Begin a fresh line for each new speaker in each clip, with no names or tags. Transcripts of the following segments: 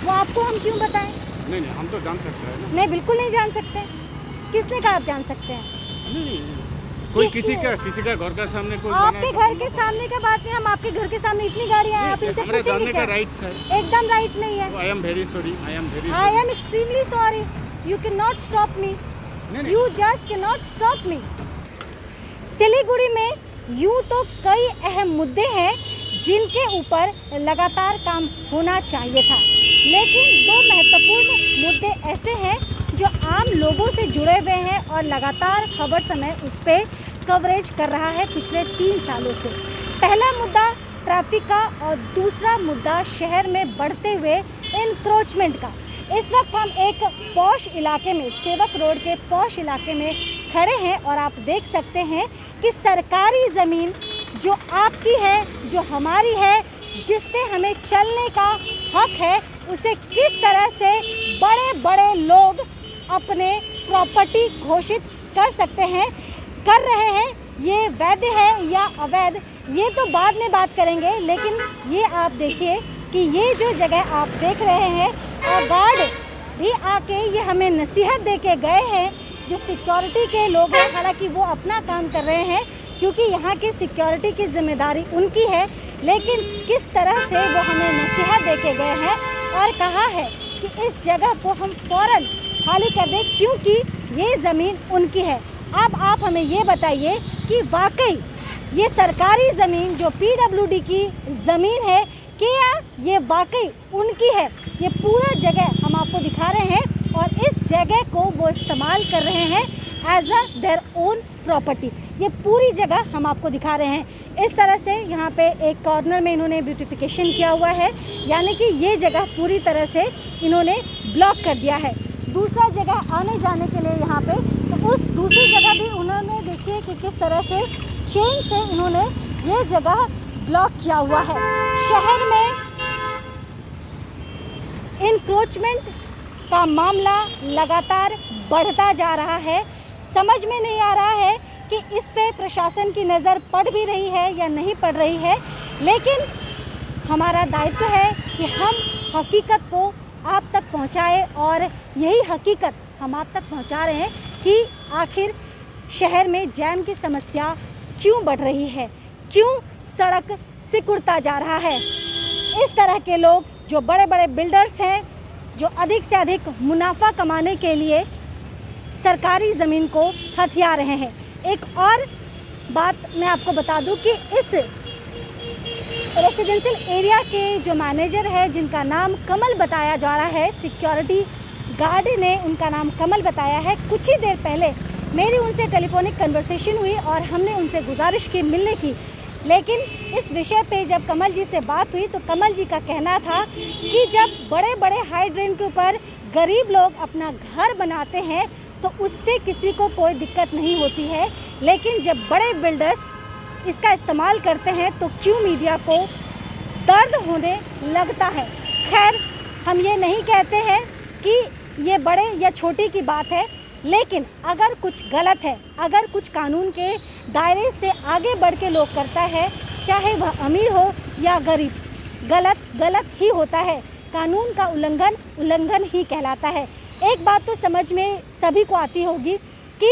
वो आपको हम क्यों बताएं?
नहीं नहीं, हम तो जान सकते हैं ना।
नहीं, बिल्कुल नहीं जान सकते। किसने कहा आप जान सकते हैं?
नहीं, कोई किसी का घर का सामने कोई
आपके घर के सामने का बात नहीं, हम आपके घर के सामने इतनी गाड़ियां हैं, आप इनसे
हमारे
पूछेंगे
जानने का
क्या?
राइट है।
एकदम राइट नहीं है।
I am very sorry, I am very
I am extremely sorry, you can not stop me,
नहीं
you just can not stop me. Siliguri में यूं तो कई अहम मुद्दे हैं जिनके ऊपर लगातार काम होना चाहिए था, लेकिन दो महत्वपूर्ण मुद्दे ऐसे हैं जो आम लोगों से जुड़े हुए हैं और लगातार खबर समय उस पर कवरेज कर रहा है पिछले 3 सालों से। पहला मुद्दा ट्रैफिक का और दूसरा मुद्दा शहर में बढ़ते हुए एनक्रोचमेंट का। इस वक्त हम एक पॉश इलाके में, सेवक रोड के पॉश इलाके में खड़े हैं और आप देख सकते हैं कि सरकारी ज़मीन जो आपकी है, जो हमारी है, जिस पे हमें चलने का हक है, उसे किस तरह से बड़े बड़े लोग अपने प्रॉपर्टी घोषित कर सकते हैं, कर रहे हैं। ये वैध है या अवैध, ये तो बाद में बात करेंगे, लेकिन ये आप देखिए कि ये जो जगह आप देख रहे हैं, और गार्ड भी आके ये हमें नसीहत दे के गए हैं, जो सिक्योरिटी के लोग हैं, हालांकि वो अपना काम कर रहे हैं क्योंकि यहाँ की सिक्योरिटी की जिम्मेदारी उनकी है, लेकिन किस तरह से वो हमें नसीहत दे के गए हैं और कहा है कि इस जगह को हम फ़ौरन खाली कर दें क्योंकि ये ज़मीन उनकी है। अब आप हमें ये बताइए कि वाकई ये सरकारी ज़मीन जो PWD की ज़मीन है, क्या ये वाकई उनकी है? ये पूरा जगह हम आपको दिखा रहे हैं और इस जगह को वो इस्तेमाल कर रहे हैं as a their own property. ये पूरी जगह हम आपको दिखा रहे हैं। इस तरह से यहाँ पे एक कॉर्नर में इन्होंने ब्यूटिफिकेशन किया हुआ है, यानी कि ये जगह पूरी तरह से इन्होंने ब्लॉक कर दिया है। दूसरा जगह आने जाने के लिए यहाँ पे, तो उस दूसरी जगह भी उन्होंने देखिए कि किस तरह से चेन से इन्होंने ये जगह ब्लॉक किया हुआ है। शहर में इंक्रोचमेंट का मामला लगातार बढ़ता जा रहा है। समझ में नहीं आ रहा है कि इस पे प्रशासन की नज़र पड़ भी रही है या नहीं पड़ रही है, लेकिन हमारा दायित्व है कि हम हकीकत को आप तक पहुंचाएं और यही हकीकत हम आप तक पहुंचा रहे हैं कि आखिर शहर में जैम की समस्या क्यों बढ़ रही है, क्यों सड़क सिकुड़ता जा रहा है। इस तरह के लोग जो बड़े बड़े बिल्डर्स हैं, जो अधिक से अधिक मुनाफा कमाने के लिए सरकारी ज़मीन को हथिया रहे हैं। एक और बात मैं आपको बता दूं कि इस रेसिडेंशियल एरिया के जो मैनेजर है, जिनका नाम कमल बताया जा रहा है, सिक्योरिटी गार्ड ने उनका नाम कमल बताया है। कुछ ही देर पहले मेरी उनसे टेलीफोनिक कन्वर्सेशन हुई और हमने उनसे गुजारिश की मिलने की, लेकिन इस विषय पे जब कमल जी से बात हुई तो कमल जी का कहना था कि जब बड़े बड़े हाई ड्रेन के ऊपर गरीब लोग अपना घर बनाते हैं तो उससे किसी को कोई दिक्कत नहीं होती है, लेकिन जब बड़े बिल्डर्स इसका इस्तेमाल करते हैं तो क्यों मीडिया को दर्द होने लगता है। खैर, हम ये नहीं कहते हैं कि ये बड़े या छोटे की बात है, लेकिन अगर कुछ गलत है, अगर कुछ कानून के दायरे से आगे बढ़ के लोग करता है, चाहे वह अमीर हो या गरीब, गलत गलत ही होता है। कानून का उल्लंघन ही कहलाता है। एक बात तो समझ में सभी को आती होगी कि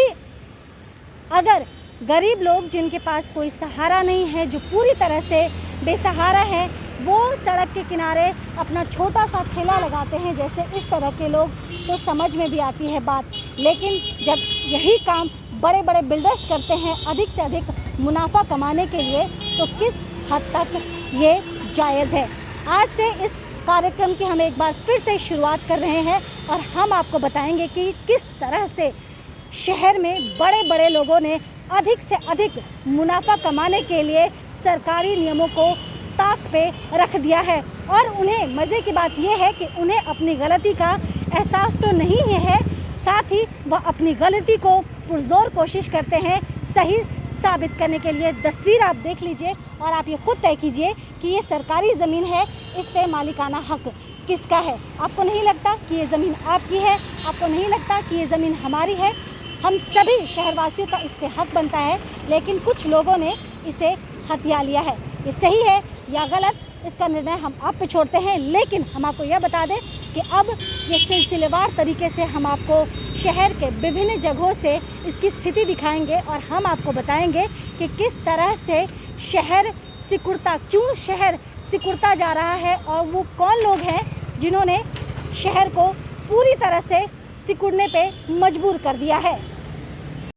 अगर गरीब लोग जिनके पास कोई सहारा नहीं है, जो पूरी तरह से बेसहारा है, वो सड़क के किनारे अपना छोटा सा ठेला लगाते हैं जैसे इस तरह के लोग, तो समझ में भी आती है बात। लेकिन जब यही काम बड़े बड़े बिल्डर्स करते हैं अधिक से अधिक मुनाफा कमाने के लिए, तो किस हद तक ये जायज़ है। आज से इस कार्यक्रम की हम एक बार फिर से शुरुआत कर रहे हैं और हम आपको बताएंगे कि किस तरह से शहर में बड़े बड़े लोगों ने अधिक से अधिक मुनाफा कमाने के लिए सरकारी नियमों को ताक पे रख दिया है। और उन्हें मज़े की बात यह है कि उन्हें अपनी गलती का एहसास तो नहीं है, साथ ही वह अपनी गलती को पुरजोर कोशिश करते हैं सही साबित करने के लिए। तस्वीर आप देख लीजिए और आप ये खुद तय कीजिए कि ये सरकारी ज़मीन है, इस पे मालिकाना हक किसका है। आपको नहीं लगता कि ये ज़मीन आपकी है? आपको नहीं लगता कि ये ज़मीन हमारी है? हम सभी शहरवासियों का इस पे हक बनता है, लेकिन कुछ लोगों ने इसे हथिया लिया है। ये सही है या गलत, इसका निर्णय हम आप पे छोड़ते हैं। लेकिन हम आपको यह बता दें कि अब ये सिलसिलेवार तरीके से हम आपको शहर के विभिन्न जगहों से इसकी स्थिति दिखाएंगे और हम आपको बताएंगे कि किस तरह से शहर सिकुड़ता, क्यों शहर सिकुड़ता जा रहा है और वो कौन लोग हैं जिन्होंने शहर को पूरी तरह से सिकुड़ने पे मजबूर कर दिया है।